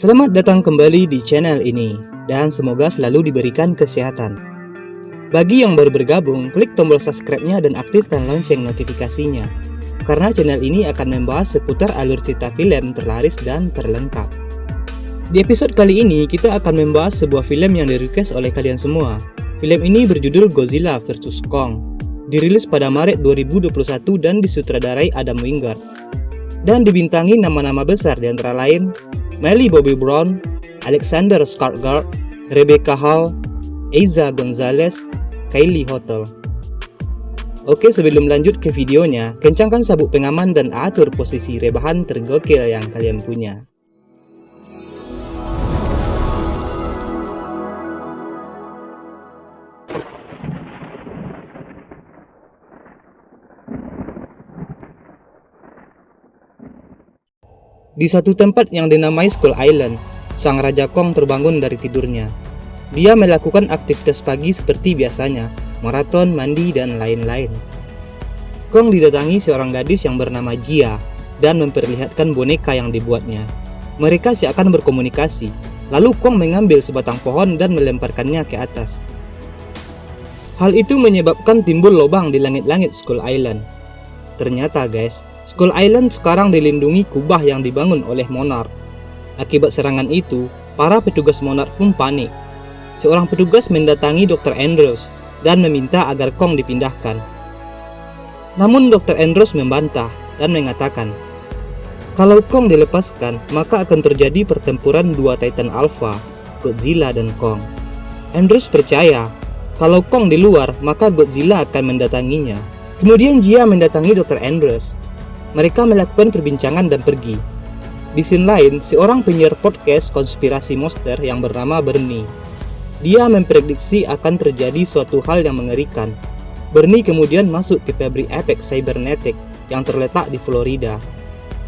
Selamat datang kembali di channel ini, dan semoga selalu diberikan kesehatan. Bagi yang baru bergabung, klik tombol subscribe-nya dan aktifkan lonceng notifikasinya, karena channel ini akan membahas seputar alur cerita film terlaris dan terlengkap. Di episode kali ini, kita akan membahas sebuah film yang di-request oleh kalian semua. Film ini berjudul Godzilla vs Kong, dirilis pada Maret 2021 dan disutradarai Adam Wingard, dan dibintangi nama-nama besar di antara lain Millie Bobby Brown, Alexander Skarsgård, Rebecca Hall, Eiza Gonzalez, Kylie Hotel. Oke, sebelum lanjut ke videonya, kencangkan sabuk pengaman dan atur posisi rebahan tergokil yang kalian punya. Di satu tempat yang dinamai Skull Island, sang Raja Kong terbangun dari tidurnya. Dia melakukan aktivitas pagi seperti biasanya, maraton, mandi, dan lain-lain. Kong didatangi seorang gadis yang bernama Jia dan memperlihatkan boneka yang dibuatnya. Mereka seakan berkomunikasi, lalu Kong mengambil sebatang pohon dan melemparkannya ke atas. Hal itu menyebabkan timbul lubang di langit-langit Skull Island. Ternyata guys, Skull Island sekarang dilindungi kubah yang dibangun oleh Monarch. Akibat serangan itu, para petugas Monarch pun panik. Seorang petugas mendatangi Dr. Andrews dan meminta agar Kong dipindahkan. Namun Dr. Andrews membantah dan mengatakan, kalau Kong dilepaskan, maka akan terjadi pertempuran dua Titan Alpha, Godzilla dan Kong. Andrews percaya, kalau Kong di luar, maka Godzilla akan mendatanginya. Kemudian Jia mendatangi Dr. Andrews. Mereka melakukan perbincangan dan pergi. Di scene lain, seorang penyiar podcast konspirasi monster yang bernama Bernie. Dia memprediksi akan terjadi suatu hal yang mengerikan. Bernie kemudian masuk ke pabrik Apex Cybernetic yang terletak di Florida.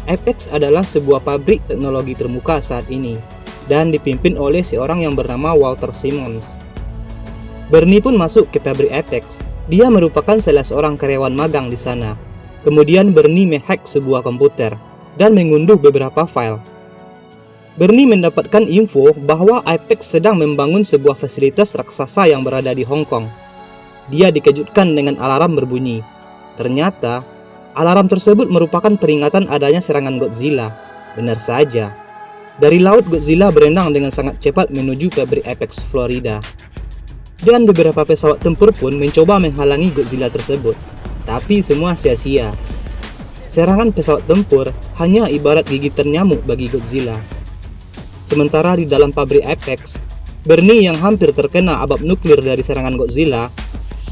Apex adalah sebuah pabrik teknologi termuka saat ini, dan dipimpin oleh seorang yang bernama Walter Simmons. Bernie pun masuk ke pabrik Apex. Dia merupakan salah seorang karyawan magang di sana. Kemudian Bernie menghack sebuah komputer dan mengunduh beberapa file. Bernie mendapatkan info bahwa Apex sedang membangun sebuah fasilitas raksasa yang berada di Hong Kong. Dia dikejutkan dengan alarm berbunyi. Ternyata, alarm tersebut merupakan peringatan adanya serangan Godzilla. Benar saja. Dari laut, Godzilla berenang dengan sangat cepat menuju pabrik Apex, Florida. Dan beberapa pesawat tempur pun mencoba menghalangi Godzilla tersebut. Tapi semua sia-sia. Serangan pesawat tempur hanya ibarat gigitan nyamuk bagi Godzilla. Sementara di dalam pabrik Apex, Bernie yang hampir terkena abab nuklir dari serangan Godzilla,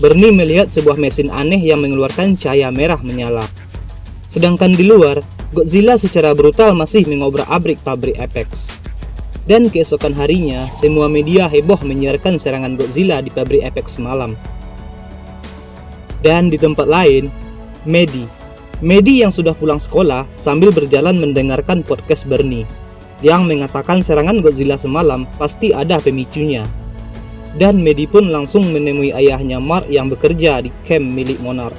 Bernie melihat sebuah mesin aneh yang mengeluarkan cahaya merah menyala. Sedangkan di luar, Godzilla secara brutal masih mengobrak-abrik pabrik Apex. Dan keesokan harinya, semua media heboh menyiarkan serangan Godzilla di pabrik Apex malam. Dan di tempat lain, Maddie yang sudah pulang sekolah sambil berjalan mendengarkan podcast Bernie yang mengatakan serangan Godzilla semalam pasti ada pemicunya. Dan Maddie pun langsung menemui ayahnya Mark yang bekerja di camp milik Monarch.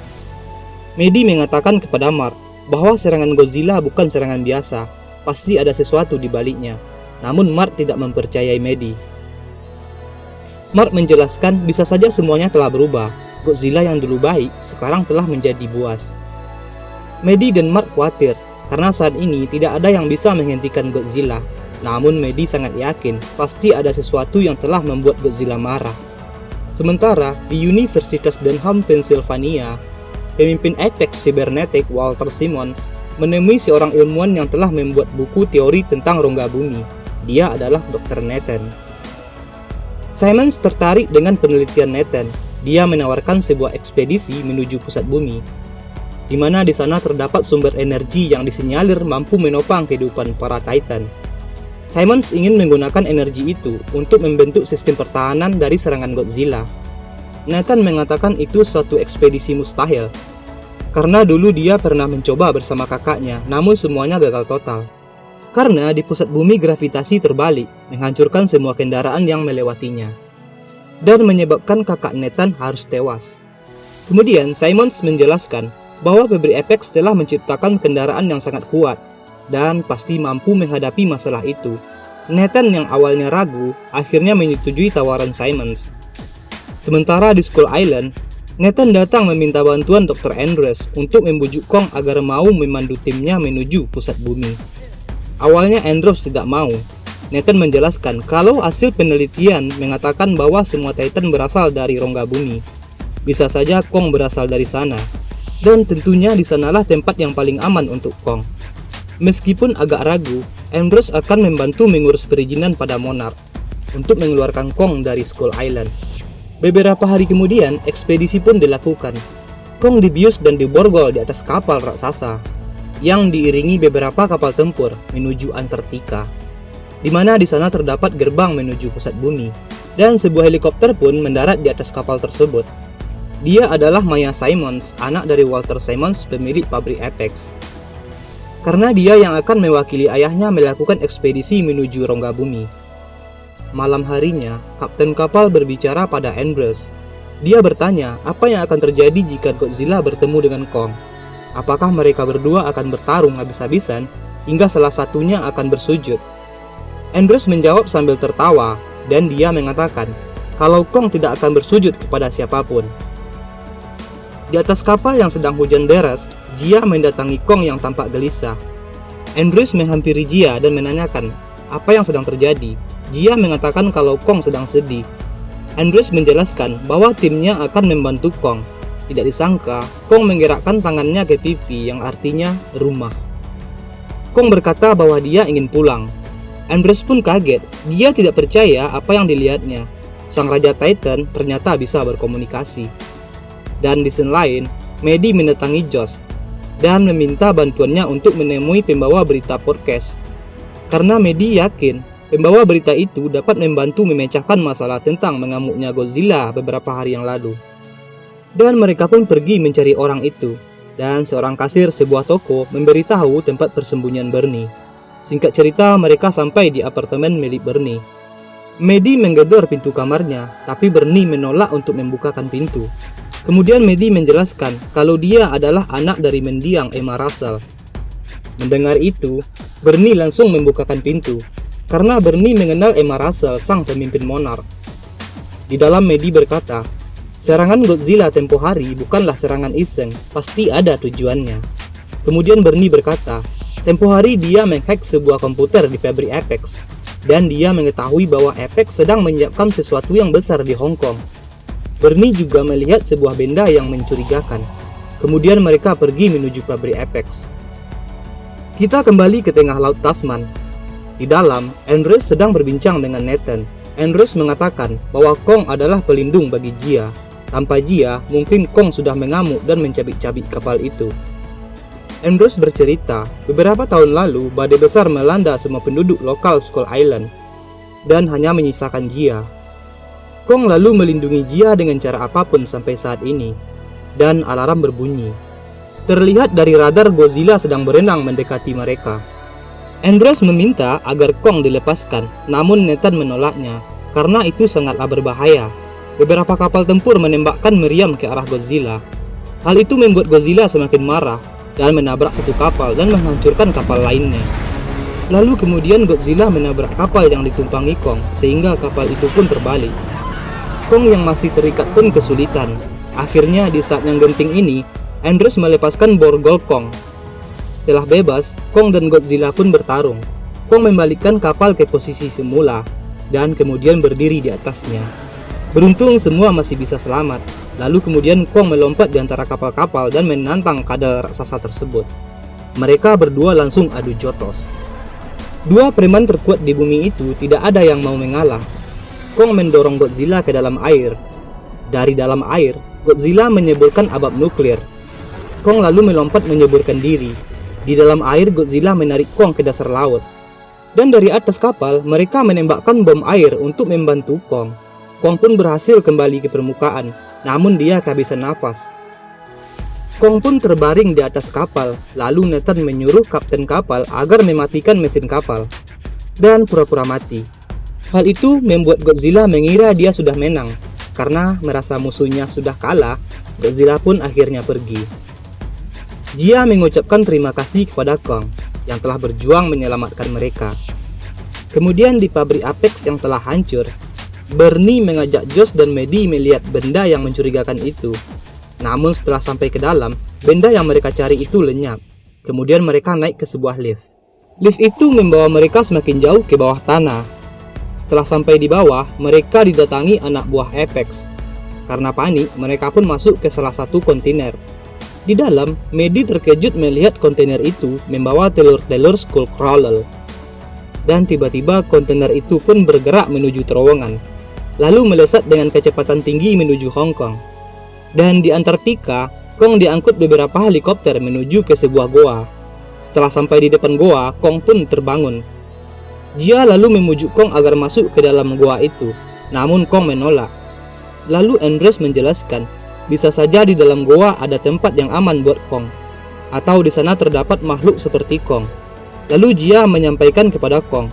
Maddie mengatakan kepada Mark bahwa serangan Godzilla bukan serangan biasa, pasti ada sesuatu di baliknya. Namun Mark tidak mempercayai Maddie. Mark menjelaskan bisa saja semuanya telah berubah. Godzilla yang dulu baik, sekarang telah menjadi buas. Maddie dan Mark khawatir, karena saat ini tidak ada yang bisa menghentikan Godzilla. Namun Maddie sangat yakin, pasti ada sesuatu yang telah membuat Godzilla marah. Sementara, di Universitas Denham, Pennsylvania, pemimpin Apex Cybernetic Walter Simmons menemui seorang ilmuwan yang telah membuat buku teori tentang rongga bumi. Dia adalah Dr. Nathan. Simmons tertarik dengan penelitian Nathan. Dia menawarkan sebuah ekspedisi menuju pusat bumi, di mana di sana terdapat sumber energi yang disinyalir mampu menopang kehidupan para Titan. Simmons ingin menggunakan energi itu untuk membentuk sistem pertahanan dari serangan Godzilla. Nathan mengatakan itu suatu ekspedisi mustahil, karena dulu dia pernah mencoba bersama kakaknya, namun semuanya gagal total. Karena di pusat bumi gravitasi terbalik, menghancurkan semua kendaraan yang melewatinya, dan menyebabkan kakak Nathan harus tewas. Kemudian Simmons menjelaskan bahwa pabrik Apex telah menciptakan kendaraan yang sangat kuat dan pasti mampu menghadapi masalah itu. Nathan yang awalnya ragu, akhirnya menyetujui tawaran Simmons. Sementara di Skull Island, Nathan datang meminta bantuan Dr. Andrews untuk membujuk Kong agar mau memandu timnya menuju pusat bumi. Awalnya Andrews tidak mau. Nathan menjelaskan kalau hasil penelitian mengatakan bahwa semua Titan berasal dari rongga bumi. Bisa saja Kong berasal dari sana, dan tentunya di sanalah tempat yang paling aman untuk Kong. Meskipun agak ragu, Andrews akan membantu mengurus perizinan pada Monarch untuk mengeluarkan Kong dari Skull Island. Beberapa hari kemudian, ekspedisi pun dilakukan. Kong dibius dan diborgol di atas kapal raksasa yang diiringi beberapa kapal tempur menuju Antartika, di mana di sana terdapat gerbang menuju pusat bumi, dan sebuah helikopter pun mendarat di atas kapal tersebut. Dia adalah Maya Simmons, anak dari Walter Simmons, pemilik pabrik Apex. Karena dia yang akan mewakili ayahnya melakukan ekspedisi menuju rongga bumi. Malam harinya, kapten kapal berbicara pada Andrews. Dia bertanya apa yang akan terjadi jika Godzilla bertemu dengan Kong. Apakah mereka berdua akan bertarung habis-habisan hingga salah satunya akan bersujud? Andrews menjawab sambil tertawa, dan dia mengatakan kalau Kong tidak akan bersujud kepada siapapun. Di atas kapal yang sedang hujan deras, Jia mendatangi Kong yang tampak gelisah. Andrews menghampiri Jia dan menanyakan apa yang sedang terjadi. Jia mengatakan kalau Kong sedang sedih. Andrews menjelaskan bahwa timnya akan membantu Kong. Tidak disangka, Kong menggerakkan tangannya ke pipi yang artinya rumah. Kong berkata bahwa dia ingin pulang. Andrews pun kaget. Dia tidak percaya apa yang dilihatnya. Sang Raja Titan ternyata bisa berkomunikasi. Dan di sisi lain, Maddie mendatangi Josh dan meminta bantuannya untuk menemui pembawa berita podcast. Karena Maddie yakin pembawa berita itu dapat membantu memecahkan masalah tentang mengamuknya Godzilla beberapa hari yang lalu. Dan mereka pun pergi mencari orang itu, dan seorang kasir sebuah toko memberitahu tempat persembunyian Bernie. Singkat cerita, mereka sampai di apartemen milik Bernie. Maddie menggedor pintu kamarnya, tapi Bernie menolak untuk membukakan pintu. Kemudian Maddie menjelaskan kalau dia adalah anak dari mendiang Emma Russell. Mendengar itu, Bernie langsung membukakan pintu, karena Bernie mengenal Emma Russell, sang pemimpin Monarch. Di dalam Maddie berkata, serangan Godzilla tempo hari bukanlah serangan iseng, pasti ada tujuannya. Kemudian Bernie berkata, tempo hari dia menghack sebuah komputer di pabrik Apex, dan dia mengetahui bahwa Apex sedang menyiapkan sesuatu yang besar di Hong Kong. Bernie juga melihat sebuah benda yang mencurigakan. Kemudian mereka pergi menuju pabrik Apex. Kita kembali ke tengah laut Tasman. Di dalam, Andrews sedang berbincang dengan Nathan. Andrews mengatakan bahwa Kong adalah pelindung bagi Jia. Tanpa Jia, mungkin Kong sudah mengamuk dan mencabik-cabik kapal itu. Andrews bercerita, beberapa tahun lalu badai besar melanda semua penduduk lokal Skull Island, dan hanya menyisakan Jia. Kong lalu melindungi Jia dengan cara apapun sampai saat ini, dan alarm berbunyi. Terlihat dari radar Godzilla sedang berenang mendekati mereka. Andrews meminta agar Kong dilepaskan, namun Nathan menolaknya, karena itu sangatlah berbahaya. Beberapa kapal tempur menembakkan meriam ke arah Godzilla. Hal itu membuat Godzilla semakin marah, dan menabrak satu kapal dan menghancurkan kapal lainnya. Lalu kemudian Godzilla menabrak kapal yang ditumpangi Kong, sehingga kapal itu pun terbalik. Kong yang masih terikat pun kesulitan. Akhirnya di saat yang genting ini, Andrews melepaskan borgol Kong. Setelah bebas, Kong dan Godzilla pun bertarung. Kong membalikkan kapal ke posisi semula, dan kemudian berdiri di atasnya. Beruntung semua masih bisa selamat. Lalu kemudian Kong melompat di antara kapal-kapal dan menantang kadal raksasa tersebut. Mereka berdua langsung adu jotos. Dua preman terkuat di bumi itu tidak ada yang mau mengalah. Kong mendorong Godzilla ke dalam air. Dari dalam air, Godzilla menyeburkan abab nuklir. Kong lalu melompat menyeburkan diri. Di dalam air, Godzilla menarik Kong ke dasar laut. Dan dari atas kapal, mereka menembakkan bom air untuk membantu Kong. Kong pun berhasil kembali ke permukaan, namun dia kehabisan nafas. Kong pun terbaring di atas kapal, lalu Nathan menyuruh kapten kapal agar mematikan mesin kapal, dan pura-pura mati. Hal itu membuat Godzilla mengira dia sudah menang. Karena merasa musuhnya sudah kalah, Godzilla pun akhirnya pergi. Jia mengucapkan terima kasih kepada Kong yang telah berjuang menyelamatkan mereka. Kemudian di pabrik Apex yang telah hancur, Bernie mengajak Josh dan Maddie melihat benda yang mencurigakan itu. Namun setelah sampai ke dalam, benda yang mereka cari itu lenyap. Kemudian mereka naik ke sebuah lift. Lift itu membawa mereka semakin jauh ke bawah tanah. Setelah sampai di bawah, mereka didatangi anak buah Apex. Karena panik, mereka pun masuk ke salah satu kontainer. Di dalam, Maddie terkejut melihat kontainer itu membawa telur-telur Skullcrawler. Dan tiba-tiba kontainer itu pun bergerak menuju terowongan, lalu melesat dengan kecepatan tinggi menuju Hong Kong. Dan di Antartika, Kong diangkut beberapa helikopter menuju ke sebuah goa. Setelah sampai di depan goa, Kong pun terbangun. Dia lalu memujuk Kong agar masuk ke dalam goa itu, namun Kong menolak. Lalu Andrews menjelaskan, bisa saja di dalam goa ada tempat yang aman buat Kong, atau di sana terdapat makhluk seperti Kong. Lalu Jia menyampaikan kepada Kong.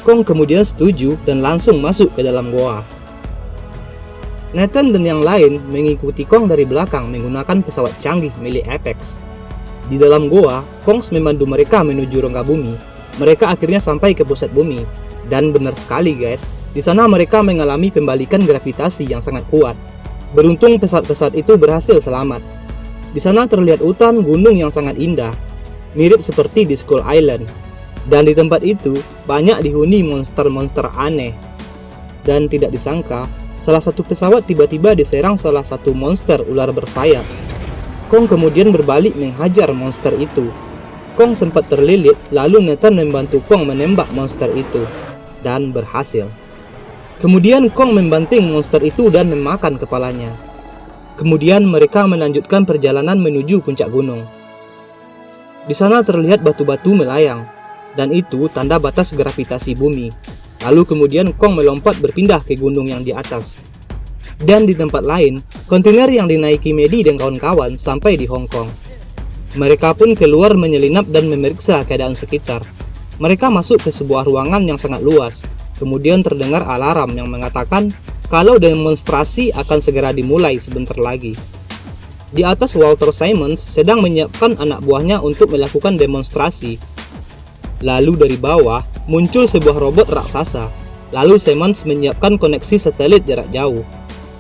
Kong kemudian setuju dan langsung masuk ke dalam goa. Nathan dan yang lain mengikuti Kong dari belakang menggunakan pesawat canggih milik Apex. Di dalam goa, Kong memandu mereka menuju rongga bumi. Mereka akhirnya sampai ke pusat bumi. Dan benar sekali guys, di sana mereka mengalami pembalikan gravitasi yang sangat kuat. Beruntung pesawat-pesawat itu berhasil selamat. Di sana terlihat hutan gunung yang sangat indah, mirip seperti di Skull Island. Dan di tempat itu, banyak dihuni monster-monster aneh. Dan tidak disangka, salah satu pesawat tiba-tiba diserang salah satu monster ular bersayap. Kong kemudian berbalik menghajar monster itu. Kong sempat terlilit, lalu Nathan membantu Kong menembak monster itu. Dan berhasil. Kemudian Kong membanting monster itu dan memakan kepalanya. Kemudian mereka melanjutkan perjalanan menuju puncak gunung. Di sana terlihat batu-batu melayang, dan itu tanda batas gravitasi bumi. Lalu kemudian Kong melompat berpindah ke gunung yang di atas. Dan di tempat lain, kontainer yang dinaiki Maddie dan kawan-kawan sampai di Hong Kong. Mereka pun keluar menyelinap dan memeriksa keadaan sekitar. Mereka masuk ke sebuah ruangan yang sangat luas. Kemudian terdengar alarm yang mengatakan kalau demonstrasi akan segera dimulai sebentar lagi. Di atas, Walter Simmons sedang menyiapkan anak buahnya untuk melakukan demonstrasi. Lalu dari bawah muncul sebuah robot raksasa. Lalu Simmons menyiapkan koneksi satelit jarak jauh.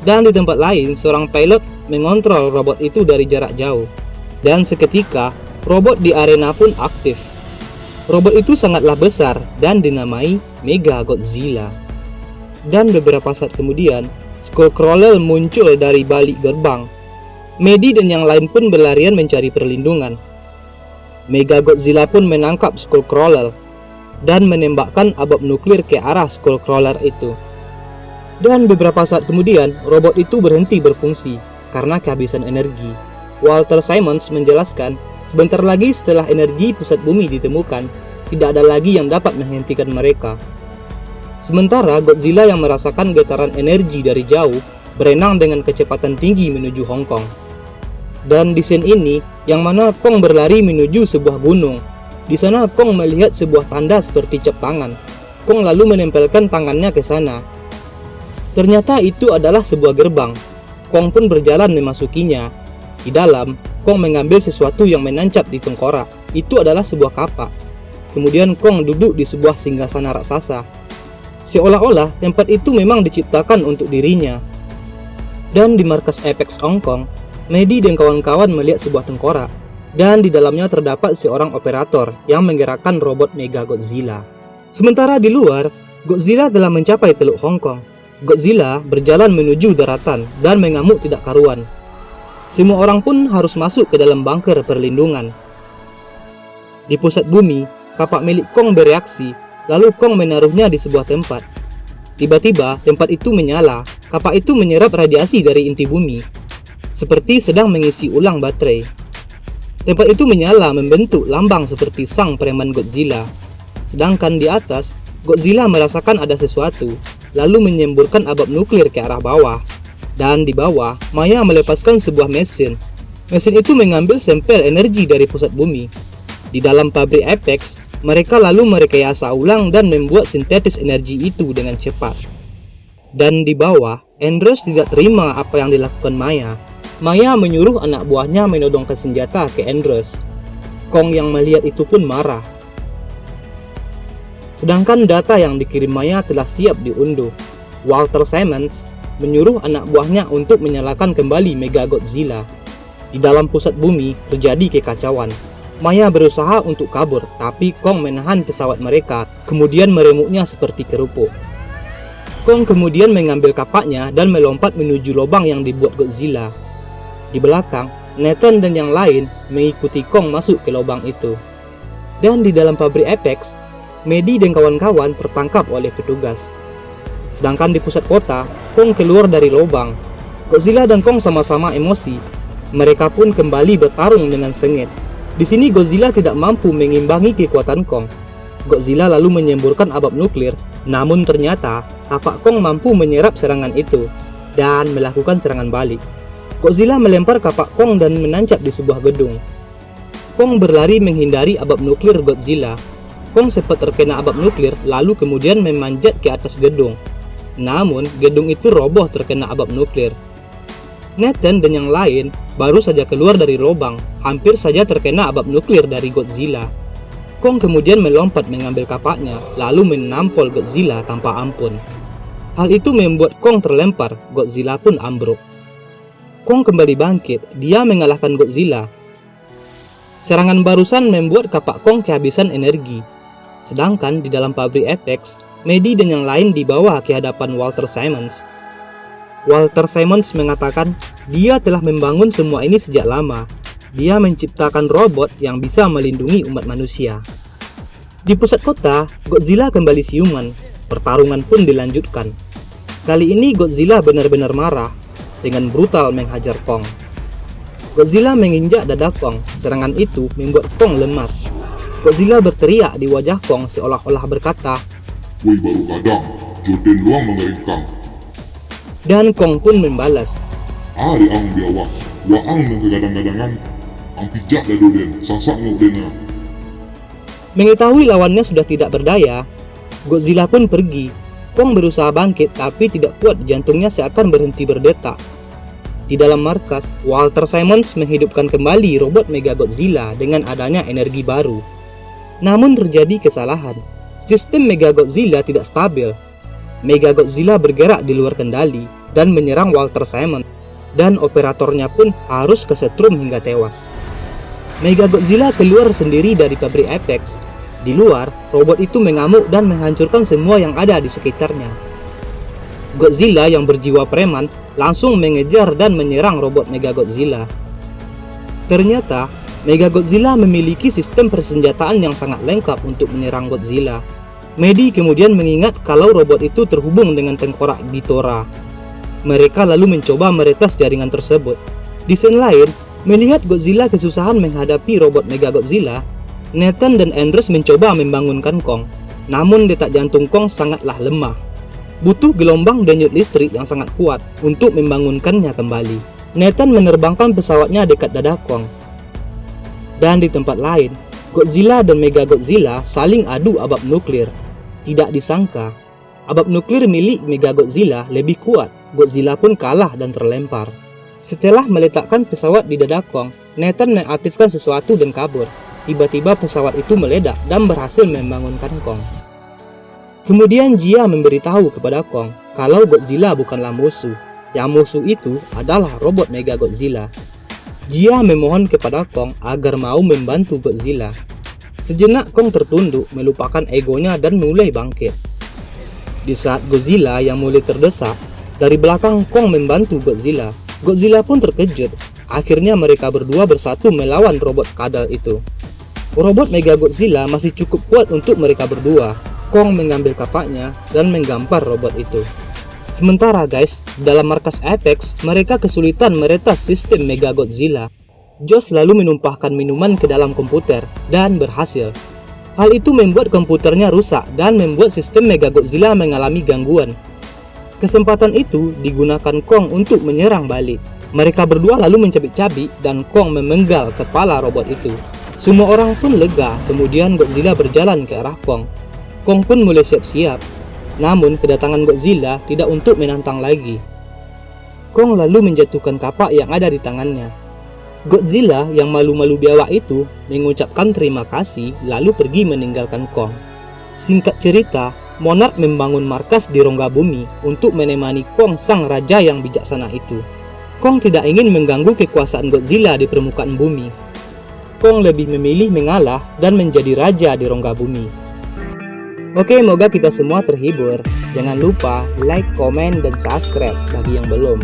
Dan di tempat lain, seorang pilot mengontrol robot itu dari jarak jauh. Dan seketika, robot di arena pun aktif. Robot itu sangatlah besar dan dinamai Mega Godzilla. Dan beberapa saat kemudian, Skullcrawler muncul dari balik gerbang. Maddie dan yang lain pun berlarian mencari perlindungan. Mega Godzilla pun menangkap Skullcrawler dan menembakkan abab nuklir ke arah Skullcrawler itu. Dan beberapa saat kemudian, robot itu berhenti berfungsi karena kehabisan energi. Walter Simmons menjelaskan, sebentar lagi setelah energi pusat bumi ditemukan, tidak ada lagi yang dapat menghentikan mereka. Sementara Godzilla yang merasakan getaran energi dari jauh berenang dengan kecepatan tinggi menuju Hong Kong. Dan di scene ini, yang mana Kong berlari menuju sebuah gunung. Di sana Kong melihat sebuah tanda seperti cap tangan. Kong lalu menempelkan tangannya ke sana. Ternyata itu adalah sebuah gerbang. Kong pun berjalan memasukinya. Di dalam, Kong mengambil sesuatu yang menancap di tengkorak. Itu adalah sebuah kapak. Kemudian Kong duduk di sebuah singgasana raksasa. Seolah-olah tempat itu memang diciptakan untuk dirinya. Dan di markas Apex Hong Kong, Maddie dan kawan-kawan melihat sebuah tengkorak, dan di dalamnya terdapat seorang operator yang menggerakkan robot Mega Godzilla. Sementara di luar, Godzilla telah mencapai Teluk Hong Kong. Godzilla berjalan menuju daratan dan mengamuk tidak karuan. Semua orang pun harus masuk ke dalam bunker perlindungan. Di pusat bumi, kapak milik Kong bereaksi, lalu Kong menaruhnya di sebuah tempat. Tiba-tiba, tempat itu menyala. Kapak itu menyerap radiasi dari inti bumi, seperti sedang mengisi ulang baterai. Tempat itu menyala membentuk lambang seperti sang preman Godzilla. Sedangkan di atas, Godzilla merasakan ada sesuatu, lalu menyemburkan abab nuklir ke arah bawah. Dan di bawah, Maya melepaskan sebuah mesin. Mesin itu mengambil sampel energi dari pusat bumi. Di dalam pabrik Apex, mereka lalu merekayasa ulang dan membuat sintetis energi itu dengan cepat. Dan di bawah, Andrews tidak terima apa yang dilakukan Maya. Maya menyuruh anak buahnya menodongkan senjata ke Andrews. Kong yang melihat itu pun marah. Sedangkan data yang dikirim Maya telah siap diunduh. Walter Simmons menyuruh anak buahnya untuk menyalakan kembali Mechagodzilla. Di dalam pusat bumi terjadi kekacauan. Maya berusaha untuk kabur, tapi Kong menahan pesawat mereka, kemudian meremuknya seperti kerupuk. Kong kemudian mengambil kapaknya dan melompat menuju lubang yang dibuat Godzilla. Di belakang, Nathan dan yang lain mengikuti Kong masuk ke lubang itu. Dan di dalam pabrik Apex, Medi dan kawan-kawan tertangkap oleh petugas. Sedangkan di pusat kota, Kong keluar dari lubang. Godzilla dan Kong sama-sama emosi. Mereka pun kembali bertarung dengan sengit. Di sini Godzilla tidak mampu mengimbangi kekuatan Kong. Godzilla lalu menyemburkan abab nuklir, namun ternyata kapak Kong mampu menyerap serangan itu dan melakukan serangan balik. Godzilla melempar kapak Kong dan menancap di sebuah gedung. Kong berlari menghindari abab nuklir Godzilla. Kong sempat terkena abab nuklir lalu kemudian memanjat ke atas gedung. Namun gedung itu roboh terkena abab nuklir. Nathan dan yang lain baru saja keluar dari lubang, hampir saja terkena abab nuklir dari Godzilla. Kong kemudian melompat mengambil kapaknya, lalu menampol Godzilla tanpa ampun. Hal itu membuat Kong terlempar, Godzilla pun ambruk. Kong kembali bangkit, dia mengalahkan Godzilla. Serangan barusan membuat kapak Kong kehabisan energi. Sedangkan di dalam pabrik Apex, Medi dan yang lain dibawa ke hadapan Walter Simmons. Walter Simmons mengatakan dia telah membangun semua ini sejak lama. Dia menciptakan robot yang bisa melindungi umat manusia. Di pusat kota, Godzilla kembali siuman. Pertarungan pun dilanjutkan. Kali ini Godzilla benar-benar marah, dengan brutal menghajar Kong. Godzilla menginjak dada Kong. Serangan itu membuat Kong lemas. Godzilla berteriak di wajah Kong seolah-olah berkata, "Woi baru kadang, jodoh luang mengeringkang." Dan Kong pun membalas, "Hari ang biawak, waang menggadang-gadangan, ang pijak dadoden, sasak ngudena." Mengetahui lawannya sudah tidak berdaya, Godzilla pun pergi. Kong berusaha bangkit tapi tidak kuat, jantungnya seakan berhenti berdetak. Di dalam markas, Walter Simmons menghidupkan kembali robot Mechagodzilla dengan adanya energi baru. Namun terjadi kesalahan. Sistem Mechagodzilla tidak stabil. Mechagodzilla bergerak di luar kendali dan menyerang Walter Simmons, dan operatornya pun harus kesetrum hingga tewas. Mechagodzilla keluar sendiri dari pabrik Apex. Di luar, robot itu mengamuk dan menghancurkan semua yang ada di sekitarnya. Godzilla yang berjiwa preman langsung mengejar dan menyerang robot Mechagodzilla. Ternyata, Mechagodzilla memiliki sistem persenjataan yang sangat lengkap untuk menyerang Godzilla. Medi kemudian mengingat kalau robot itu terhubung dengan tengkorak Ghidorah. Mereka lalu mencoba meretas jaringan tersebut. Di scene lain, melihat Godzilla kesusahan menghadapi robot Mechagodzilla, Nathan dan Andrews mencoba membangunkan Kong. Namun detak jantung Kong sangatlah lemah. Butuh gelombang denyut listrik yang sangat kuat untuk membangunkannya kembali. Nathan menerbangkan pesawatnya dekat dada Kong. Dan di tempat lain, Godzilla dan Mechagodzilla saling adu abab nuklir. Tidak disangka, abab nuklir milik Mechagodzilla lebih kuat. Godzilla pun kalah dan terlempar. Setelah meletakkan pesawat di dada Kong, Nathan mengaktifkan sesuatu dan kabur. Tiba-tiba pesawat itu meledak dan berhasil membangunkan Kong. Kemudian Jia memberitahu kepada Kong kalau Godzilla bukanlah musuh. Yang musuh itu adalah robot Mechagodzilla. Jia memohon kepada Kong agar mau membantu Godzilla. Sejenak Kong tertunduk, melupakan egonya dan mulai bangkit. Di saat Godzilla yang mulai terdesak, dari belakang Kong membantu Godzilla. Godzilla pun terkejut. Akhirnya mereka berdua bersatu melawan robot kadal itu. Robot Mechagodzilla masih cukup kuat untuk mereka berdua. Kong mengambil kapaknya dan menggampar robot itu. Sementara guys, dalam markas Apex, mereka kesulitan meretas sistem Mechagodzilla. Josh lalu menumpahkan minuman ke dalam komputer dan berhasil. Hal itu membuat komputernya rusak dan membuat sistem Mechagodzilla mengalami gangguan. Kesempatan itu digunakan Kong untuk menyerang balik. Mereka berdua lalu mencabik-cabik dan Kong memenggal kepala robot itu. Semua orang pun lega, kemudian Godzilla berjalan ke arah Kong. Kong pun mulai siap-siap. Namun kedatangan Godzilla tidak untuk menantang lagi. Kong lalu menjatuhkan kapak yang ada di tangannya. Godzilla yang malu-malu biawak itu mengucapkan terima kasih lalu pergi meninggalkan Kong. Singkat cerita, Monarch membangun markas di rongga bumi untuk menemani Kong sang raja yang bijaksana itu. Kong tidak ingin mengganggu kekuasaan Godzilla di permukaan bumi. Kong lebih memilih mengalah dan menjadi raja di rongga bumi. Oke, semoga kita semua terhibur. Jangan lupa like, komen, dan subscribe bagi yang belum.